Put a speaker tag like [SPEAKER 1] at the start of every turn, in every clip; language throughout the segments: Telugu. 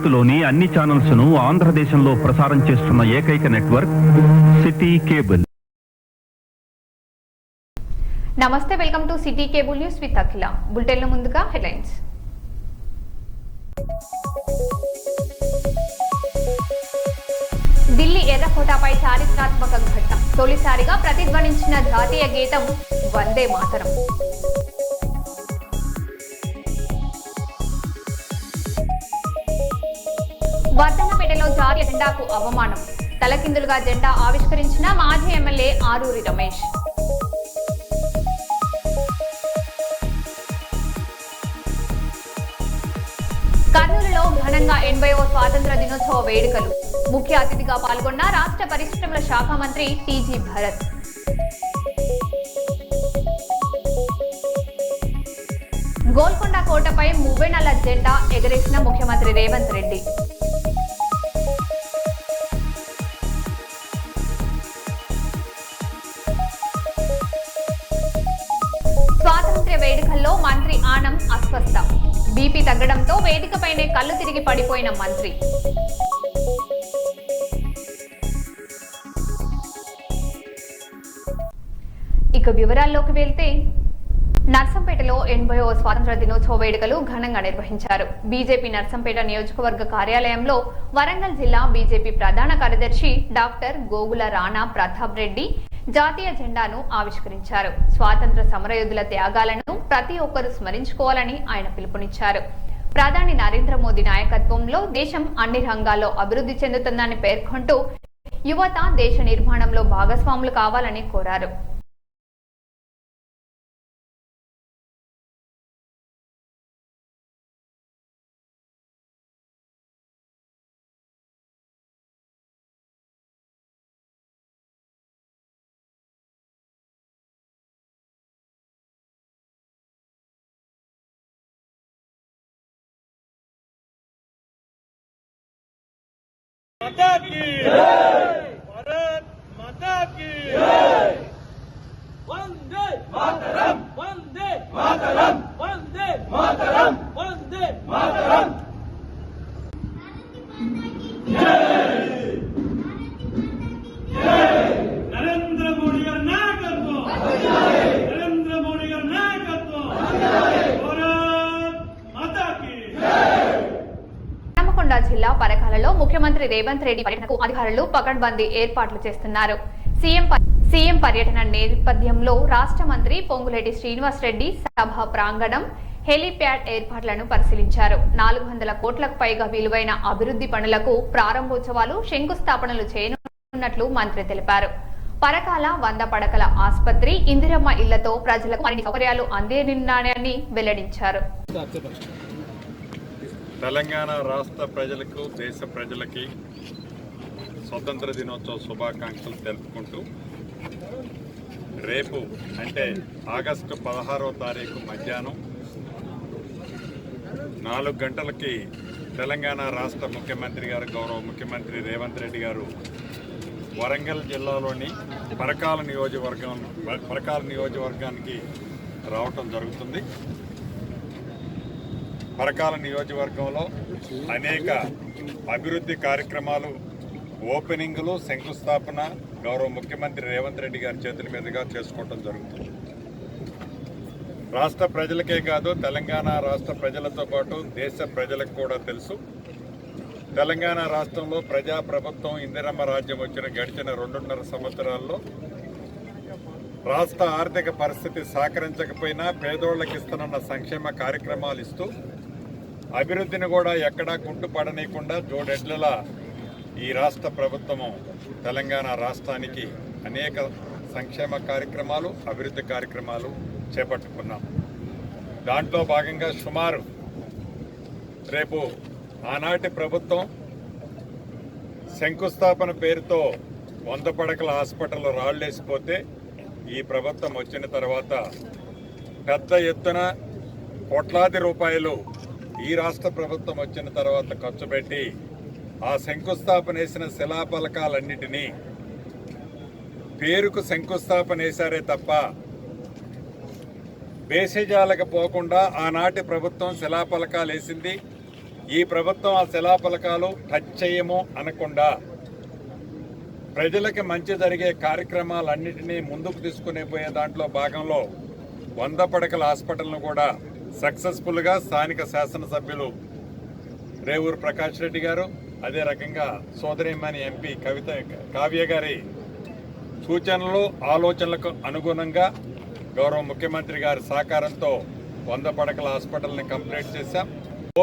[SPEAKER 1] భారత్లోని అన్ని ఛానల్స్ ను ఆంధ్రదేశంలో ప్రసారం చేస్తున్న ఏకైక నెట్వర్క్ సిటీ కేబుల్.
[SPEAKER 2] నమస్తే, welcome to city cable news with Akhila. బులెటిన్ల ముందుగా హెడ్లైన్స్. ఢిల్లీ ఎర్రకోటపై చారిత్రాత్మక ఘట్టం. తొలిసారిగా ప్రతిధ్వనించిన జాతీయ గీతం వందే మాతరం. వర్ధన్నపేటలో జాతీయ జెండాకు అవమానం. తలకిందులుగా జెండా ఆవిష్కరించిన మాజీ ఎమ్మెల్యే ఆరూరి రమేష్. కర్నూలులో ఘనంగా 80వ స్వాతంత్ర దినోత్సవ వేడుకలు. ముఖ్య అతిథిగా పాల్గొన్న రాష్ట్ర పరిశ్రమల శాఖ మంత్రి టీజీ భరత్. గోల్కొండ కోటపై మువ్వెనెల జెండా ఎగరేసిన ముఖ్యమంత్రి రేవంత్ రెడ్డి. స్వాతంత్ర్య వేడుకల్లో మంత్రి ఆనం అస్వస్థ. బీపీ తగ్గడంతో వేదికపైనే కళ్ళు తిరిగి పడిపోయిన మంత్రి. ఇక వివరాల్లోకి వెళ్తే, నర్సంపేటలో 80వ స్వాతంత్ర దినోత్సవ వేడుకలు ఘనంగా నిర్వహించారు. బీజేపీ నర్సంపేట నియోజకవర్గ కార్యాలయంలో వరంగల్ జిల్లా బీజేపీ ప్రధాన కార్యదర్శి డాక్టర్ గోగుల రాణా ప్రతాప్ రెడ్డి జాతీయ జెండాను ఆవిష్కరించారు. స్వాతంత్ర సమరయోధుల త్యాగాలను ప్రతి ఒక్కరూ స్మరించుకోవాలని ఆయన పిలుపునిచ్చారు. ప్రధాని నరేంద్ర మోదీ నాయకత్వంలో దేశం అన్ని రంగాల్లో అభివృద్ధి చెందుతుందని పేర్కొంటూ యువత దేశ నిర్మాణంలో భాగస్వాములు కావాలని కోరారు.
[SPEAKER 3] माता की जय, भारत माता की जय, वंदे मातरम, वंदे मातरम, वंदे मातरम, वंदे मातरम, जय जय नरेंद्र मोदी गारी नायकत्वं, नरेंद्र मोदी गारी नायकत्वं, भारत माता की जय.
[SPEAKER 2] హన్మకొండ జిల్లా పరకాలలో ముఖ్యమంత్రి రేవంత్ రెడ్డి పర్యటనకు అధికారులు పకడ్బందీ ఏర్పాట్లు చేస్తున్నారు. సీఎం పర్యటన నేపథ్యంలో రాష్ట్ర మంత్రి పొంగులేటి శ్రీనివాస్ రెడ్డి సభ ప్రాంగణం, హెలీప్యాడ్ ఏర్పాట్లను పరిశీలించారు. 400 కోట్లకు పైగా విలువైన అభివృద్ధి పనులకు ప్రారంభోత్సవాలు, శంకుస్థాపనలు చేయనున్నట్లు మంత్రి తెలిపారు. పరకాల 100 పడకల ఆసుపత్రి, ఇందిరమ్మ ఇళ్లతో ప్రజలకు మరిన్ని సౌకర్యాలు అందేనున్నాయని వెల్లడించారు.
[SPEAKER 4] తెలంగాణ రాష్ట్ర ప్రజలకు, దేశ ప్రజలకి స్వతంత్ర దినోత్సవ శుభాకాంక్షలు తెలుపుకుంటూ రేపు అంటే ఆగస్టు 16వ తారీఖు మధ్యాహ్నం 4 గంటలకి తెలంగాణ రాష్ట్ర ముఖ్యమంత్రి గారు, గౌరవ ముఖ్యమంత్రి రేవంత్ రెడ్డి గారు వరంగల్ జిల్లాలోని పరకాల నియోజకవర్గానికి రావటం జరుగుతుంది. పరకాల నియోజకవర్గంలో అనేక అభివృద్ధి కార్యక్రమాలు, ఓపెనింగ్లు, శంకుస్థాపన గౌరవ ముఖ్యమంత్రి రేవంత్ రెడ్డి గారి చేతుల మీదుగా చేసుకోవడం జరుగుతుంది. రాష్ట్ర ప్రజలకే కాదు, తెలంగాణ రాష్ట్ర ప్రజలతో పాటు దేశ ప్రజలకు కూడా తెలుసు, తెలంగాణ రాష్ట్రంలో ప్రజాప్రభుత్వం, ఇందిరమ్మ రాజ్యం వచ్చిన గడిచిన 2.5 సంవత్సరాల్లో రాష్ట్ర ఆర్థిక పరిస్థితి సహకరించకపోయినా పేదోళ్లకు ఇస్తున్న సంక్షేమ కార్యక్రమాలు ఇస్తూ అభివృద్ధిని కూడా ఎక్కడా కుంటుపడనీయకుండా జోడెడ్లలా ఈ రాష్ట్ర ప్రభుత్వము తెలంగాణ రాష్ట్రానికి అనేక సంక్షేమ కార్యక్రమాలు, అభివృద్ధి కార్యక్రమాలు చేపట్టుకున్నాం. దాంట్లో భాగంగా సుమారు రేపు ఆనాటి ప్రభుత్వం శంకుస్థాపన పేరుతో 100 పడకల హాస్పిటల్ రాళ్లేసిపోతే ఈ ప్రభుత్వం వచ్చిన తర్వాత పెద్ద ఎత్తున కోట్లాది రూపాయలు ఈ రాష్ట్ర ప్రభుత్వం వచ్చిన తర్వాత ఖర్చు పెట్టి ఆ శంకుస్థాపన వేసిన శిలాఫలకాలన్నిటినీ పేరుకు శంకుస్థాపన వేశారే తప్ప బేసిజాలకు పోకుండా ఆనాటి ప్రభుత్వం శిలాఫలకాలు వేసింది. ఈ ప్రభుత్వం ఆ శిలాఫలకాలు టచ్ చేయము అనకుండా ప్రజలకి మంచి జరిగే కార్యక్రమాలన్నింటినీ ముందుకు తీసుకునే పోయే దాంట్లో భాగంలో 100 పడకల హాస్పిటల్ను కూడా సక్సెస్ఫుల్గా స్థానిక శాసనసభ్యులు రేవూరు ప్రకాష్ రెడ్డి గారు, అదే రకంగా సోదరిమణి ఎంపీ కావ్య గారి సూచనలు ఆలోచనలకు అనుగుణంగా గౌరవ ముఖ్యమంత్రి గారి సహకారంతో 100 పడకల హాస్పిటల్ని కంప్లీట్ చేశాం.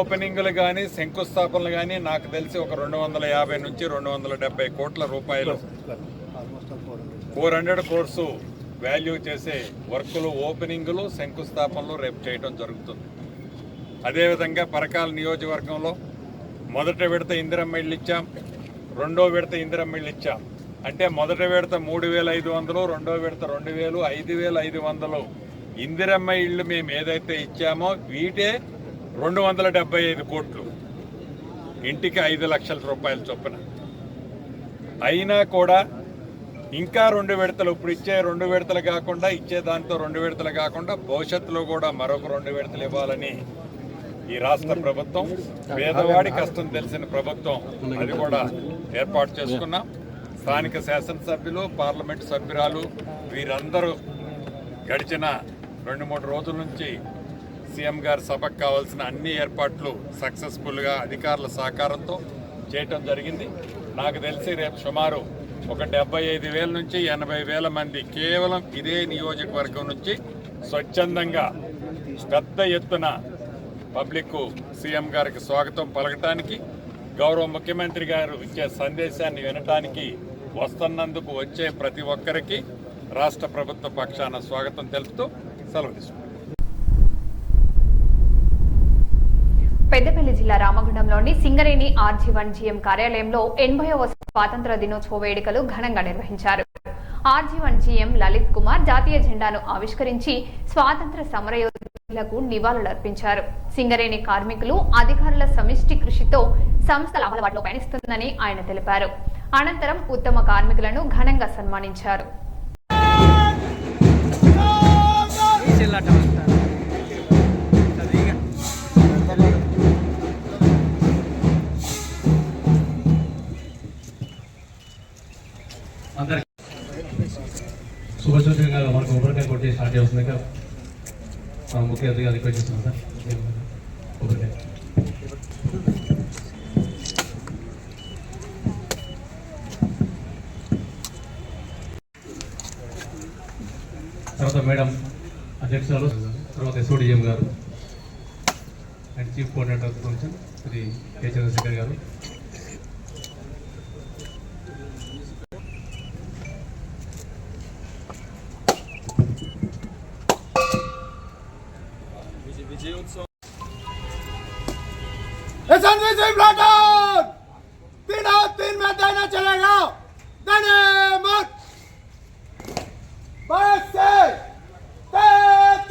[SPEAKER 4] ఓపెనింగ్లు కానీ శంకుస్థాపనలు కానీ నాకు తెలిసి ఒక 250 నుంచి 270 కోట్ల రూపాయలు 400 క్రోర్స్ వాల్యూ చేసే వర్కులు ఓపెనింగ్లు శంకుస్థాపనలు రేపు చేయడం జరుగుతుంది. అదేవిధంగా పరకాల నియోజకవర్గంలో మొదటి విడత ఇందిరమ్మ ఇళ్ళు ఇచ్చాం, రెండో విడత ఇందిరమ్మ ఇళ్ళు ఇచ్చాం. అంటే మొదటి విడత 3,500, రెండో విడత 2,000, 5,500 ఇందిరమ్మ ఇళ్ళు మేము ఏదైతే ఇచ్చామో వీటే 275 కోట్లు, ఇంటికి 5 లక్షల రూపాయల చొప్పున. అయినా కూడా ఇంకా 2 విడతలు, ఇప్పుడు ఇచ్చే 2 విడతలు కాకుండా ఇచ్చే దాంతో 2 విడతలు కాకుండా భవిష్యత్తులో కూడా మరొక 2 విడతలు ఇవ్వాలని ఈ రాష్ట్ర ప్రభుత్వం, పేదవాడి కష్టం తెలిసిన ప్రభుత్వం, అది కూడా ఏర్పాటు చేసుకున్నాం. స్థానిక శాసనసభ్యులు, పార్లమెంటు సభ్యురాలు వీరందరూ గడిచిన 2-3 రోజుల నుంచి సీఎం గారి సభకు కావాల్సిన అన్ని ఏర్పాట్లు సక్సెస్ఫుల్గా అధికారుల సహకారంతో చేయటం జరిగింది. నాకు తెలిసి రేపు సుమారు ఒక 75,000 నుంచి 80,000 మంది కేవలం ఇదే నియోజకవర్గం నుంచి స్వచ్ఛందంగా పెద్ద ఎత్తున పబ్లిక్ సీఎం గారికి స్వాగతం పలకటానికి, గౌరవ ముఖ్యమంత్రి గారు ఇచ్చే సందేశాన్ని వినటానికి వస్తున్నందుకు వచ్చే ప్రతి ఒక్కరికి రాష్ట్ర ప్రభుత్వ పక్షాన స్వాగతం తెలుపుతూ సెలవు తీసుకుంటాం.
[SPEAKER 2] పెద్దపల్లి జిల్లా రామగుండంలోని సింగరేణి RG1GM కార్యాలయంలో 80వ స్వాతంత్ర దినోత్సవ వేడుకలు ఘనంగా నిర్వహించారు. RG1GM లలిత్ కుమార్ జాతీయ జెండాను ఆవిష్కరించి స్వాతంత్ర సమరయోధులకు నివాళులర్పించారు. సింగరేణి కార్మికులు, అధికారుల సమిష్టి కృషితో సంస్థ లాభాల పయనిస్తుందని ఆయన తెలిపారు. అనంతరం ఉత్తమ కార్మికులను ఘనంగా సన్మానించారు.
[SPEAKER 5] శుభసూచకంగా మనకు కొబ్బరికాయ కొట్టి స్టార్ట్ చేస్తుంది కదా, మనం ముఖ్య అతిథిగా రిక్వెస్ట్ చేస్తున్నాం సార్. కొబ్బరికాయ తర్వాత మేడం అధ్యక్షురాలు, తర్వాత SODM గారు and chief coordinator function Shri K Chandrashekhar గారు,
[SPEAKER 6] तीन में देना चलेगा, देने मत, बस से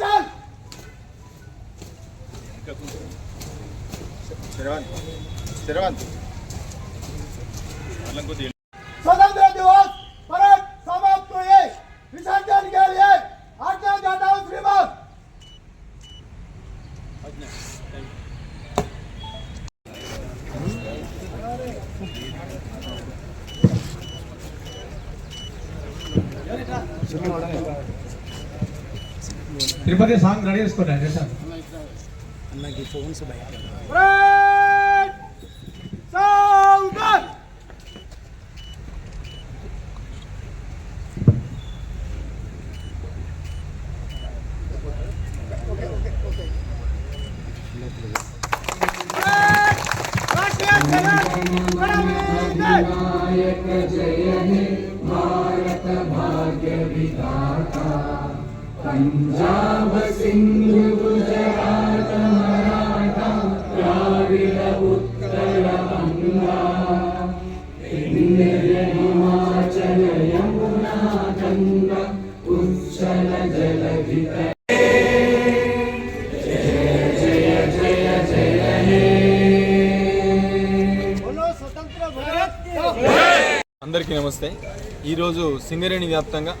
[SPEAKER 6] चल। स्वतंत्र दिवस परेड समाप्त हुई, विसर्जन के लिए आज्ञा देता हूँ श्रीमान।
[SPEAKER 5] తిరుపతి సాంగ్ రెడీ చేసుకోండి సార్.
[SPEAKER 7] भारत भाग्य विधाता, पंजाब सिंधु गुजरात मराठा द्राविड उत्कल गंगा, हिमाचल यमुना गंगा उच्चल जलधित।
[SPEAKER 8] అందరికీ నమస్తే. ఈరోజు సింగరేణి వ్యాప్తంగా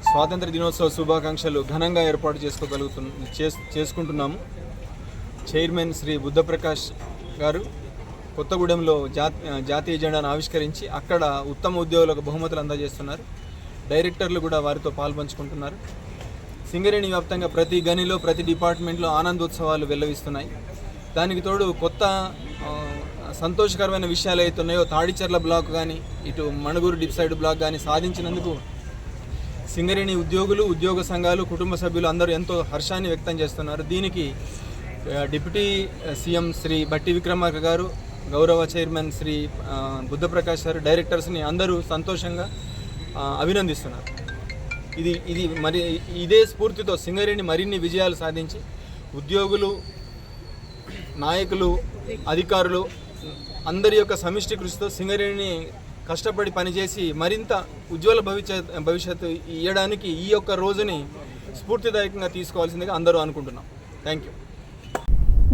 [SPEAKER 8] స్వాతంత్ర దినోత్సవ శుభాకాంక్షలు ఘనంగా ఏర్పాటు చేసుకుంటున్నాము. చైర్మన్ శ్రీ బుద్ధప్రకాష్ గారు కొత్తగూడెంలో జాతీయ జెండాను ఆవిష్కరించి అక్కడ ఉత్తమ ఉద్యోగులకు బహుమతులు అందజేస్తున్నారు. డైరెక్టర్లు కూడా వారితో పాల్పంచుకుంటున్నారు. సింగరేణి వ్యాప్తంగా ప్రతి గనిలో ప్రతి డిపార్ట్మెంట్లో ఆనందోత్సవాలు వెల్లవిస్తున్నాయి. దానికి తోడు కొత్త సంతోషకరమైన విషయాలు అవుతున్నాయో తాడిచెర్ల బ్లాక్ కానీ ఇటు మణుగూరు డిప్ సైడ్ బ్లాక్ కానీ సాధించినందుకు సింగరేణి ఉద్యోగులు, ఉద్యోగ సంఘాలు, కుటుంబ సభ్యులు అందరూ ఎంతో హర్షాన్ని వ్యక్తం చేస్తున్నారు. దీనికి డిప్యూటీ సీఎం శ్రీ బట్టి విక్రమార్క గారు, గౌరవ చైర్మన్ శ్రీ బుద్ధప్రకాష్ గారు, డైరెక్టర్స్ని అందరూ సంతోషంగా అభినందిస్తున్నారు. ఇది మరి ఇదే స్ఫూర్తితో సింగరేణి మరిన్ని విజయాలు సాధించి ఉద్యోగులు, నాయకులు, అధికారులు అందరి యొక్క సమిష్టి కృషితో సింగరేణిని కష్టపడి పనిచేసి మరింత ఉజ్వల భవిష్యత్తు ఇవ్వడానికి ఈ యొక్క రోజుని స్ఫూర్తిదాయకంగా తీసుకోవాల్సిందిగా అందరూ అనుకుంటున్నాం. Thank you.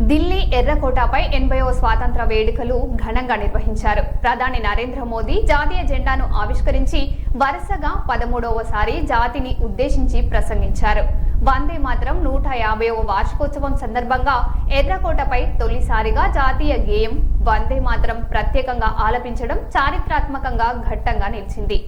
[SPEAKER 2] ఢిల్లీ ఎర్రకోటపై 80వ స్వాతంత్ర వేడుకలు ఘనంగా నిర్వహించారు. ప్రధాని నరేంద్ర మోదీ జాతీయ జెండాను ఆవిష్కరించి వరుసగా 13వసారి జాతిని ఉద్దేశించి ప్రసంగించారు. వందే మాతరం 150వ వార్షికోత్సవం సందర్భంగా ఎర్రకోటపై తొలిసారిగా జాతీయ గేయం వందే మాతరం ప్రత్యేకంగా ఆలపించడం చారిత్రాత్మకంగా ఘట్టంగా నిలిచింది.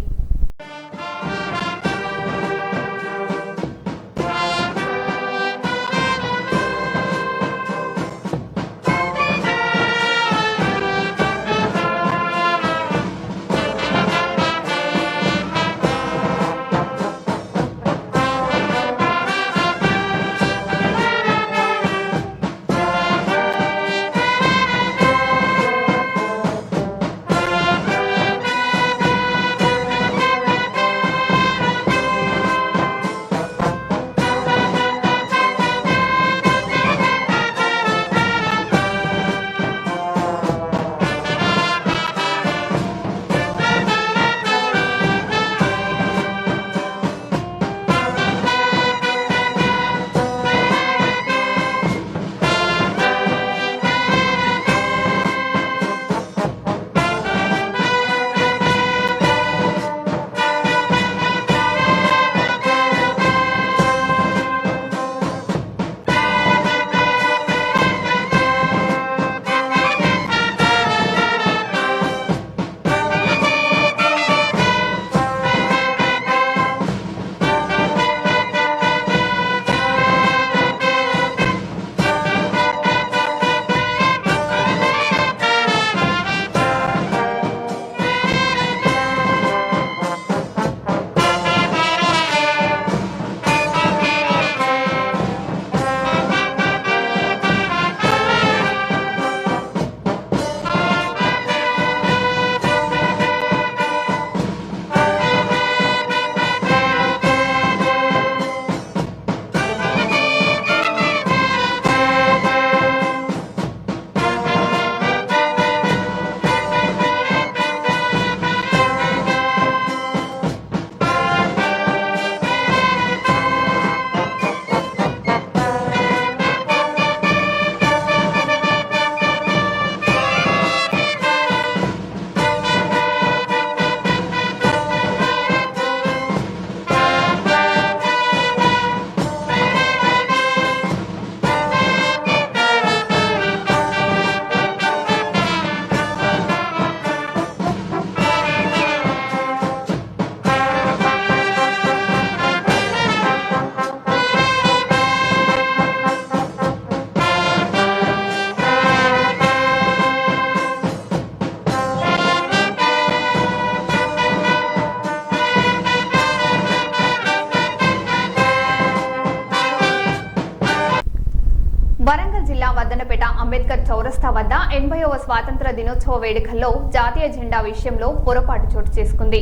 [SPEAKER 2] వరంగల్ జిల్లా వద్దనపేట అంబేద్కర్ చౌరస్తా వద్ద 80వ స్వాతంత్ర దినోత్సవ వేడుకల్లో జాతీయ జెండా విషయంలో పొరపాటు చోటు చేసుకుంది.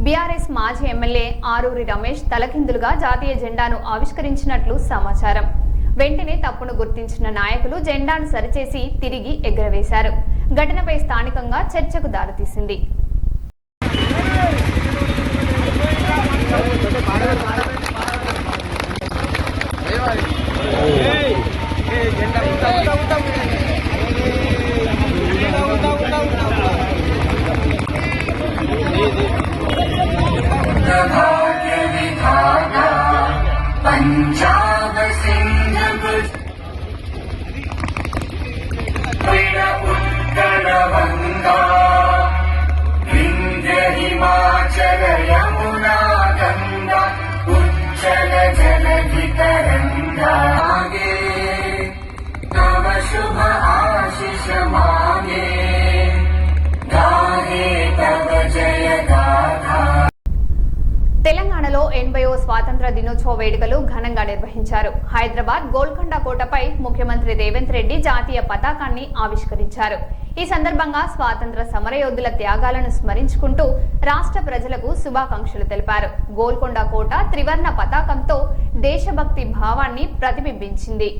[SPEAKER 2] బీఆర్ఎస్ మాజీ ఎమ్మెల్యే ఆరూరి రమేష్ తలకిందులుగా జాతీయ జెండాను ఆవిష్కరించినట్లు సమాచారం. వెంటనే తప్పును గుర్తించిన నాయకులు జెండాను సరిచేసి తిరిగి ఎగురవేశారు. ఘటనపై స్థానికంగా చర్చకు దారితీసింది.
[SPEAKER 7] पंजाब सिंध गंगा विंध्य हिमाचल यमुना गंगा उच्चल जलधि तरंगा आगे तव शुभ आशीष मांगे गाहे तव जय गाथा।
[SPEAKER 2] తెలంగాణలో 80వ స్వాతంత్ర దినోత్సవ వేడుకలు ఘనంగా నిర్వహించారు. హైదరాబాద్ గోల్కొండ కోటపై ముఖ్యమంత్రి రేవంత్ రెడ్డి జాతీయ పతాకాన్ని ఆవిష్కరించారు. ఈ సందర్భంగా స్వాతంత్ర సమరయోధుల త్యాగాలను స్మరించుకుంటూ రాష్ట్ర ప్రజలకు శుభాకాంక్షలు తెలిపారు. గోల్కొండ కోట త్రివర్ణ పతాకంతో దేశభక్తి భావాన్ని ప్రతిబింబించింది.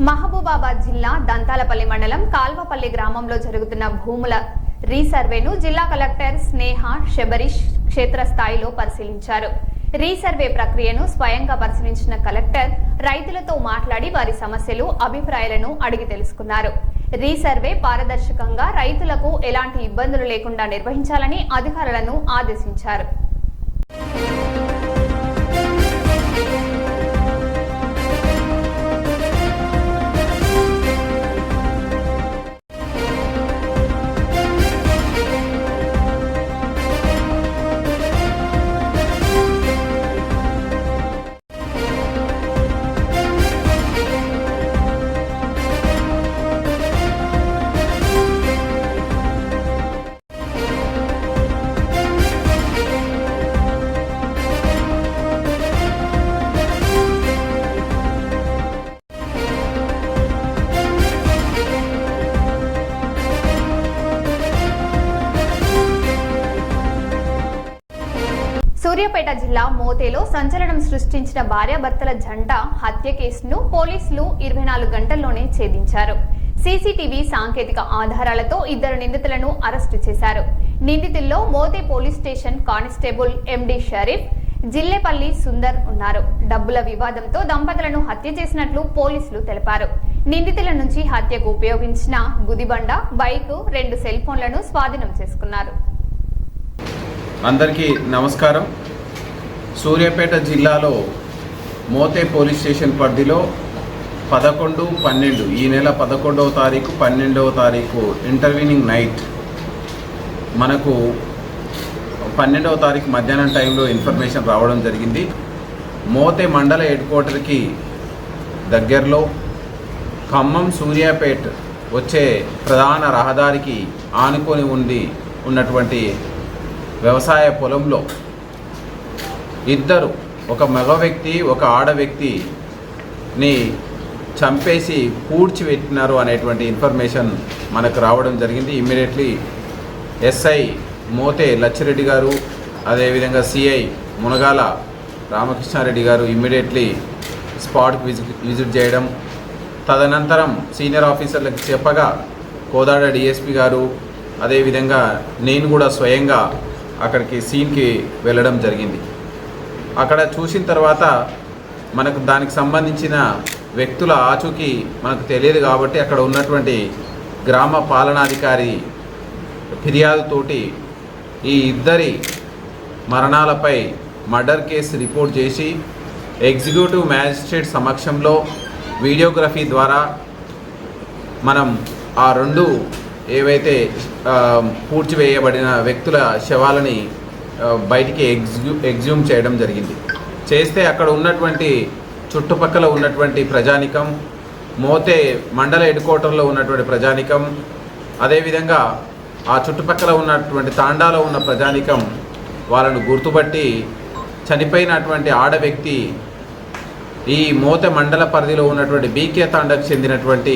[SPEAKER 2] మహబూబాబాద్ జిల్లా దంతాలపల్లి మండలం కాల్వపల్లి గ్రామంలో జరుగుతున్న భూముల రీసర్వేను జిల్లా కలెక్టర్ స్నేహ శబరీష్ క్షేత్రస్థాయిలో పరిశీలించారు. రీసర్వే ప్రక్రియను స్వయంగా పరిశీలించిన కలెక్టర్ రైతులతో మాట్లాడి వారి సమస్యలు, అభిప్రాయాలను అడిగి తెలుసుకున్నారు. రీసర్వే పారదర్శకంగా రైతులకు ఎలాంటి ఇబ్బందులు లేకుండా నిర్వహించాలని అధికారులను ఆదేశించారు. సూర్యాపేట జిల్లా మోతేలో సంచలనం సృష్టించిన భార్యాభర్తల జంట హత్య కేసును పోలీసులు 24 గంటల్లోనే ఛేదించారు. సీసీటీవీ సాంకేతిక ఆధారాలతో 2 నిందితులను అరెస్టు చేశారు. నిందితుల్లో మోతే పోలీస్ స్టేషన్ కానిస్టేబుల్ ఎండి షరీఫ్, జిల్లేపల్లి సుందర్ ఉన్నారు. డబ్బుల వివాదంతో దంపతులను హత్య చేసినట్లు పోలీసులు తెలిపారు. నిందితుల నుంచి హత్యకు ఉపయోగించిన గుదిబండ, బైక్, 2 సెల్ ఫోన్లను స్వాధీనం చేసుకున్నారు.
[SPEAKER 9] అందరికీ నమస్కారం. సూర్యాపేట జిల్లాలో మోతే పోలీస్ స్టేషన్ పరిధిలో 11/12 ఈ నెల 11వ తారీఖు 12వ తారీఖు ఇంటర్వీనింగ్ నైట్ మనకు 12వ తారీఖు మధ్యాహ్నం టైంలో ఇన్ఫర్మేషన్ రావడం జరిగింది. మోతే మండల హెడ్ క్వార్టర్కి దగ్గరలో ఖమ్మం సూర్యాపేట్ వచ్చే ప్రధాన రహదారికి ఆనుకొని ఉన్నటువంటి వ్యవసాయ పొలంలో ఇద్దరు, ఒక మగ వ్యక్తి ఒక ఆడ వ్యక్తిని చంపేసి పూడ్చిపెట్టినారు అనేటువంటి ఇన్ఫర్మేషన్ మనకు రావడం జరిగింది. ఇమ్మీడియట్లీ ఎస్ఐ మోతే లచ్చిరెడ్డి గారు, అదేవిధంగా సిఐ మునగాల రామకృష్ణారెడ్డి గారు ఇమ్మీడియట్లీ స్పాట్కి విజిట్ చేయడం, తదనంతరం సీనియర్ ఆఫీసర్లకు చెప్పగా కోదాడ డిఎస్పి గారు, అదేవిధంగా నేను కూడా స్వయంగా అక్కడికి సీన్కి వెళ్ళడం జరిగింది. అక్కడ చూసిన తర్వాత మనకు దానికి సంబంధించిన వ్యక్తుల ఆచూకీ మనకు తెలియదు కాబట్టి అక్కడ ఉన్నటువంటి గ్రామ పాలనాధికారి ఫిర్యాదుతోటి ఈ ఇద్దరి మరణాలపై మర్డర్ కేసు రిపోర్ట్ చేసి ఎగ్జిక్యూటివ్ మ్యాజిస్ట్రేట్ సమక్షంలో వీడియోగ్రఫీ ద్వారా మనం ఆ 2 ఏవైతే పూడ్చివేయబడిన వ్యక్తుల శవాలని బయటికి ఎగ్జ్యూమ్ చేయడం జరిగింది. చేస్తే అక్కడ ఉన్నటువంటి చుట్టుపక్కల ఉన్నటువంటి ప్రజానికం, మోతే మండల హెడ్ క్వార్టర్లో ఉన్నటువంటి ప్రజానికం, అదేవిధంగా ఆ చుట్టుపక్కల ఉన్నటువంటి తాండాలో ఉన్న ప్రజానికం వాళ్ళను గుర్తుపట్టి చనిపోయినటువంటి ఆడ వ్యక్తి ఈ మోతే మండల పరిధిలో ఉన్నటువంటి బీకే తాండకు చెందినటువంటి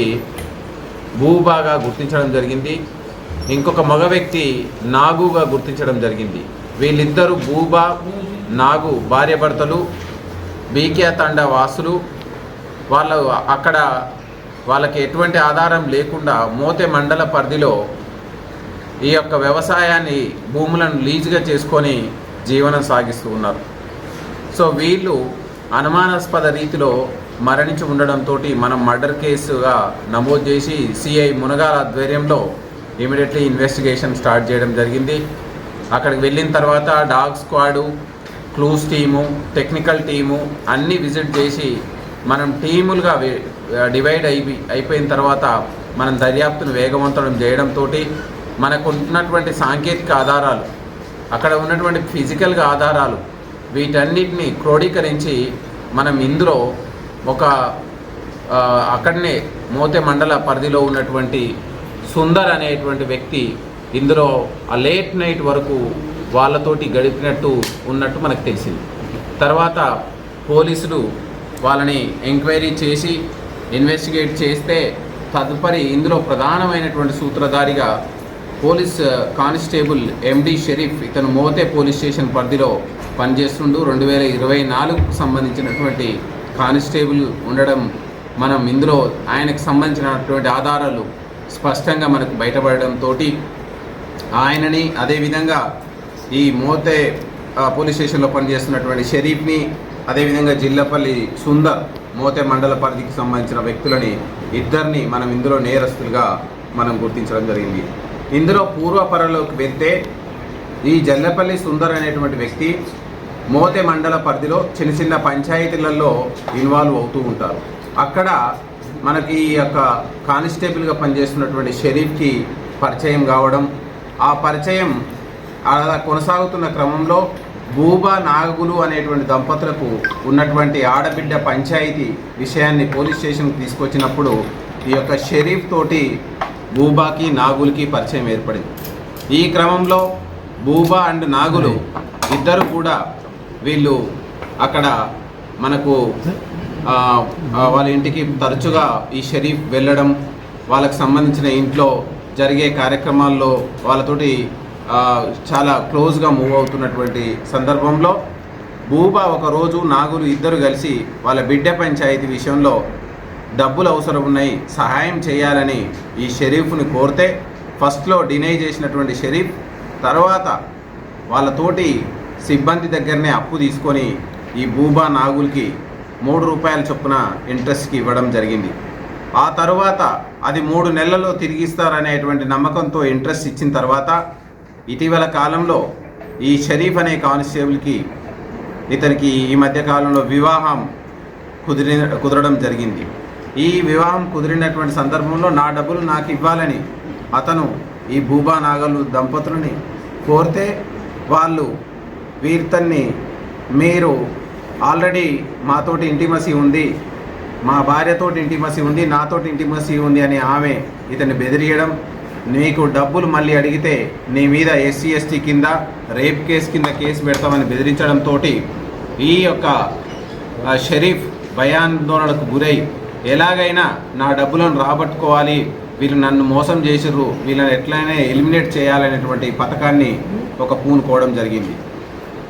[SPEAKER 9] భూబాగా గుర్తించడం జరిగింది. ఇంకొక మగ వ్యక్తి నాగుగా గుర్తించడం జరిగింది. వీళ్ళిద్దరూ భూబా నాగు భార్యాభర్తలు, బీకే తాండ వాసులు. వాళ్ళు అక్కడ వాళ్ళకి ఎటువంటి ఆధారం లేకుండా మోతే మండల పరిధిలో ఈ యొక్క వ్యవసాయాన్ని భూములను లీజుగా చేసుకొని జీవనం సాగిస్తూ ఉన్నారు. సో వీళ్ళు అనుమానాస్పద రీతిలో మరణించి ఉండడంతో మనం మర్డర్ కేసుగా నమోదు చేసి సిఐ మునగాల ఆధ్వర్యంలో ఇమీడియట్లీ ఇన్వెస్టిగేషన్ స్టార్ట్ చేయడం జరిగింది. అక్కడికి వెళ్ళిన తర్వాత dog squad, clues team, technical team అన్నీ విజిట్ చేసి మనం టీములుగా డివైడ్ అయిపోయిన తర్వాత మనం దర్యాప్తును వేగవంతం చేయడంతో మనకు ఉన్నటువంటి సాంకేతిక ఆధారాలు, అక్కడ ఉన్నటువంటి ఫిజికల్గా ఆధారాలు వీటన్నిటిని క్రోడీకరించి మనం ఇందులో ఒక అక్కడనే మోతే మండల పరిధిలో ఉన్నటువంటి సుందర్ అనేటువంటి వ్యక్తి ఇందులో ఆ లేట్ నైట్ వరకు వాళ్ళతోటి గడిపినట్టు ఉన్నట్టు మనకు తెలిసింది. తర్వాత పోలీసులు వాళ్ళని ఎంక్వైరీ చేసి ఇన్వెస్టిగేట్ చేస్తే తదుపరి ఇందులో ప్రధానమైనటువంటి సూత్రధారిగా పోలీస్ కానిస్టేబుల్ ఎండి షరీఫ్, ఇతను మోతే పోలీస్ స్టేషన్ పరిధిలో పనిచేస్తుండు. 2024కు సంబంధించినటువంటి కానిస్టేబుల్ ఉండడం మనం ఇందులో ఆయనకు సంబంధించినటువంటి ఆధారాలు స్పష్టంగా మనకు బయటపడడంతో ఆయనని, అదేవిధంగా ఈ మోతే పోలీస్ స్టేషన్లో పనిచేస్తున్నటువంటి షరీఫ్ని, అదేవిధంగా జిల్లపల్లి సుందర్ మోతే మండల పరిధికి సంబంధించిన వ్యక్తులని ఇద్దరిని మనం ఇందులో నేరస్తులుగా మనం గుర్తించడం జరిగింది. ఇందులో పూర్వపరలోకి వెళ్తే ఈ జల్లపల్లి సుందర్ అనేటువంటి వ్యక్తి మోతే మండల పరిధిలో చిన్న చిన్న పంచాయతీలలో ఇన్వాల్వ్ అవుతూ ఉంటారు. అక్కడ మనకి ఈ యొక్క కానిస్టేబుల్గా పనిచేస్తున్నటువంటి షరీఫ్కి పరిచయం కావడం, ఆ పరిచయం అలా కొనసాగుతున్న క్రమంలో భూబా నాగులు అనేటువంటి దంపతులకు ఉన్నటువంటి ఆడబిడ్డ పంచాయతీ విషయాన్ని పోలీస్ స్టేషన్కి తీసుకొచ్చినప్పుడు ఈ యొక్క షరీఫ్ తోటి భూబాకి నాగులకి పరిచయం ఏర్పడింది. ఈ క్రమంలో భూబా అండ్ నాగులు ఇద్దరు కూడా వీళ్ళు అక్కడ మనకు వాళ్ళ ఇంటికి తరచుగా ఈ షరీఫ్ వెళ్ళడం, వాళ్ళకి సంబంధించిన ఇంట్లో జరిగే కార్యక్రమాల్లో వాళ్ళతోటి చాలా క్లోజ్గా మూవ్ అవుతున్నటువంటి సందర్భంలో భూబా ఒకరోజు నాగులు ఇద్దరు కలిసి వాళ్ళ బిడ్డ పంచాయతీ విషయంలో డబ్బులు అవసరం ఉన్నాయి, సహాయం చేయాలని ఈ షరీఫ్ని కోరితే ఫస్ట్లో డినై చేసినటువంటి షరీఫ్ తర్వాత వాళ్ళతోటి సిబ్బంది దగ్గరనే అప్పు తీసుకొని ఈ భూబా నాగులకి 3 రూపాయల చొప్పున ఇంట్రెస్ట్కి ఇవ్వడం జరిగింది. ఆ తర్వాత అది 3 నెలల్లో తిరిగిస్తారనేటువంటి నమ్మకంతో ఇంట్రెస్ట్ ఇచ్చిన తర్వాత ఇటీవల కాలంలో ఈ షరీఫ్ అనే కానిస్టేబుల్కి ఇతనికి ఈ మధ్య కాలంలో వివాహం కుదరడం జరిగింది. ఈ వివాహం కుదిరినటువంటి సందర్భంలో నా డబ్బులు నాకు ఇవ్వాలని అతను ఈ భూబా నాగలు దంపతులని కోరితే వాళ్ళు వీరితన్ని మీరు ఆల్రెడీ మాతోటి ఇంటిమసీ ఉంది, మా భార్యతోటి ఇంటిమసీ ఉంది, నాతోటి ఇంటిమసీ ఉంది అని ఆమె ఇతన్ని బెదిరియడం, నీకు డబ్బులు మళ్ళీ అడిగితే నీ మీద SC ST కింద రేప్ కేసు కింద కేసు పెడతామని బెదిరించడంతో ఈ యొక్క షరీఫ్ భయాందోళనకు గురై ఎలాగైనా నా డబ్బులను రాబట్టుకోవాలి, వీళ్ళు నన్ను మోసం చేసిర్రు, వీళ్ళని ఎట్లయినా ఎలిమినేట్ చేయాలనేటువంటి పథకాన్ని ఒక పూనుకోవడం జరిగింది.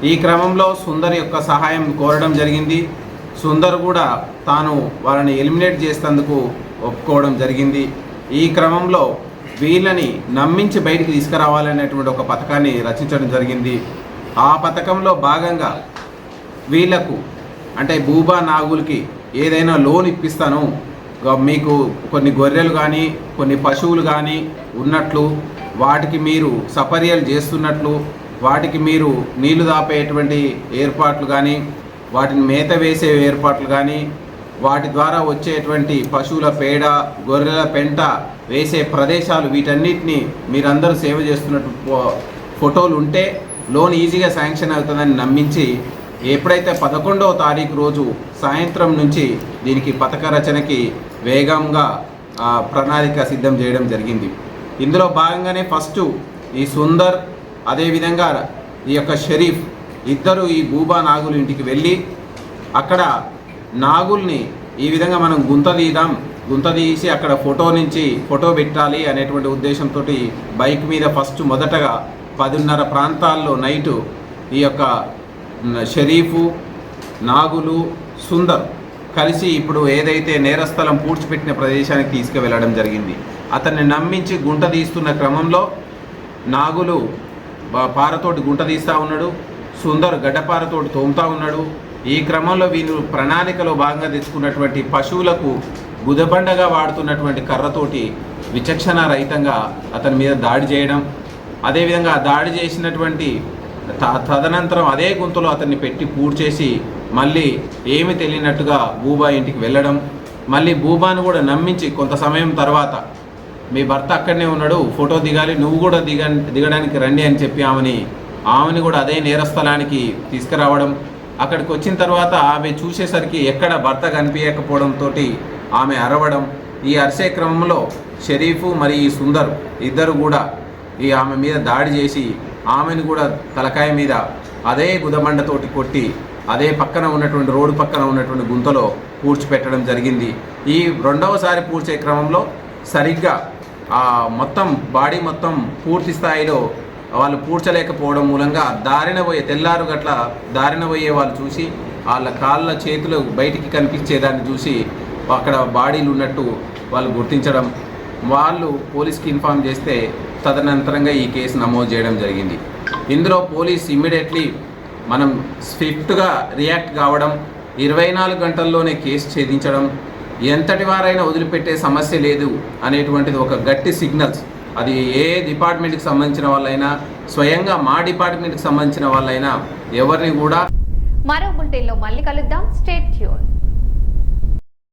[SPEAKER 9] ఈ క్రమంలో సుందర్ యొక్క సహాయం కోరడం జరిగింది. సుందర్ కూడా తాను వాళ్ళని ఎలిమినేట్ చేసేందుకు ఒప్పుకోవడం జరిగింది. ఈ క్రమంలో వీళ్ళని నమ్మించి బయటికి తీసుకురావాలనేటువంటి ఒక పథకాన్ని రచించడం జరిగింది. ఆ పథకంలో భాగంగా వీళ్లకు అంటే భూబా నాగులకి ఏదైనా లోన్ ఇప్పిస్తాను, మీకు కొన్ని గొర్రెలు కానీ కొన్ని పశువులు కానీ ఉన్నట్లు, వాటికి మీరు సపర్యలు చేస్తున్నట్లు, వాటికి మీరు నీళ్లు దాపేటువంటి ఏర్పాట్లు కానీ, వాటిని మేత వేసే ఏర్పాట్లు కానీ, వాటి ద్వారా వచ్చేటువంటి పశువుల పేడ, గొర్రెల పెంట వేసే ప్రదేశాలు, వీటన్నిటిని మీరందరూ సేవ చేస్తున్నట్టు ఫోటోలు ఉంటే లోన్ ఈజీగా శాంక్షన్ అవుతుందని నమ్మించి ఎప్పుడైతే 11వ తారీఖు రోజు సాయంత్రం నుంచి దీనికి పథక రచనకి వేగంగా ప్రణాళిక సిద్ధం చేయడం జరిగింది. ఇందులో భాగంగానే ఫస్ట్ ఈ సుందర్ అదేవిధంగా ఈ యొక్క షరీఫ్ ఇద్దరు ఈ భూబా నాగులు ఇంటికి వెళ్ళి అక్కడ నాగుల్ని ఈ విధంగా మనం గుంత తీసి అక్కడ ఫోటో పెట్టాలి అనేటువంటి ఉద్దేశంతో బైక్ మీద ఫస్ట్ మొదటగా 10:30 ప్రాంతాల్లో నైటు ఈ యొక్క షరీఫు, నాగులు, సుందర్ కలిసి ఇప్పుడు ఏదైతే నేరస్థలం పూడ్చిపెట్టిన ప్రదేశానికి తీసుకువెళ్ళడం జరిగింది. అతన్ని నమ్మించి గుంట తీస్తున్న క్రమంలో నాగులు పారతోటి గుంట తీస్తూ ఉన్నాడు, సుందర్ గడ్డపారతోటి తోముతా ఉన్నాడు. ఈ క్రమంలో వీళ్ళు ప్రణాళికలో భాగంగా తెచ్చుకున్నటువంటి పశువులకు గుదబండగా వాడుతున్నటువంటి కర్రతోటి విచక్షణ రహితంగా అతని మీద దాడి చేయడం, అదేవిధంగా దాడి చేసినటువంటి తదనంతరం అదే గుంతలో అతన్ని పెట్టి పూడ్చేసి మళ్ళీ ఏమి తెలియనట్టుగా బూబా ఇంటికి వెళ్ళడం, మళ్ళీ బూబాను కూడా నమ్మించి కొంత సమయం తర్వాత మీ భర్త అక్కడనే ఉన్నాడు, ఫోటో దిగాలి, నువ్వు కూడా దిగడానికి రండి అని చెప్పి ఆమెని కూడా అదే నేరస్థలానికి తీసుకురావడం. అక్కడికి వచ్చిన తర్వాత ఆమె చూసేసరికి ఎక్కడ భర్త కనిపించకపోవడంతో ఆమె అరవడం. ఈ అరిసే క్రమంలో షరీఫు మరియు ఈ సుందర్ ఇద్దరు కూడా ఆమె మీద దాడి చేసి ఆమెను కూడా తలకాయ మీద అదే గుదబండతోటి కొట్టి అదే పక్కన ఉన్నటువంటి రోడ్డు పక్కన ఉన్నటువంటి గుంతలో పూడ్చిపెట్టడం జరిగింది. ఈ రెండవసారి పూడ్చే క్రమంలో సరిగ్గా బాడీ మొత్తం పూర్తి స్థాయిలో వాళ్ళు పూడ్చలేకపోవడం మూలంగా తెల్లారు గట్ల దారిన పోయే వాళ్ళు చూసి వాళ్ళ కాళ్ళ చేతులు బయటికి కనిపించేదాన్ని చూసి అక్కడ బాడీలు ఉన్నట్టు వాళ్ళు గుర్తించడం, వాళ్ళు పోలీస్కి ఇన్ఫామ్ చేస్తే తదనంతరంగా ఈ కేసు నమోదు చేయడం జరిగింది. ఇందులో పోలీస్ ఇమ్మీడియట్లీ మనం స్విఫ్ట్గా రియాక్ట్ కావడం, 24 గంటల్లోనే కేసు ఛేదించడం, ఎంతటి వారైనా వదిలిపెట్టే సమస్య లేదు అనేటువంటిది ఒక గట్టి సిగ్నల్స్. అది ఏ డిపార్ట్మెంట్కి సంబంధించిన వాళ్ళైనా, స్వయంగా మా డిపార్ట్మెంట్కి సంబంధించిన వాళ్ళైనా ఎవరిని కూడా.
[SPEAKER 2] మరో బులెటిన్లో మళ్ళీ కలుద్దాం. Stay tune.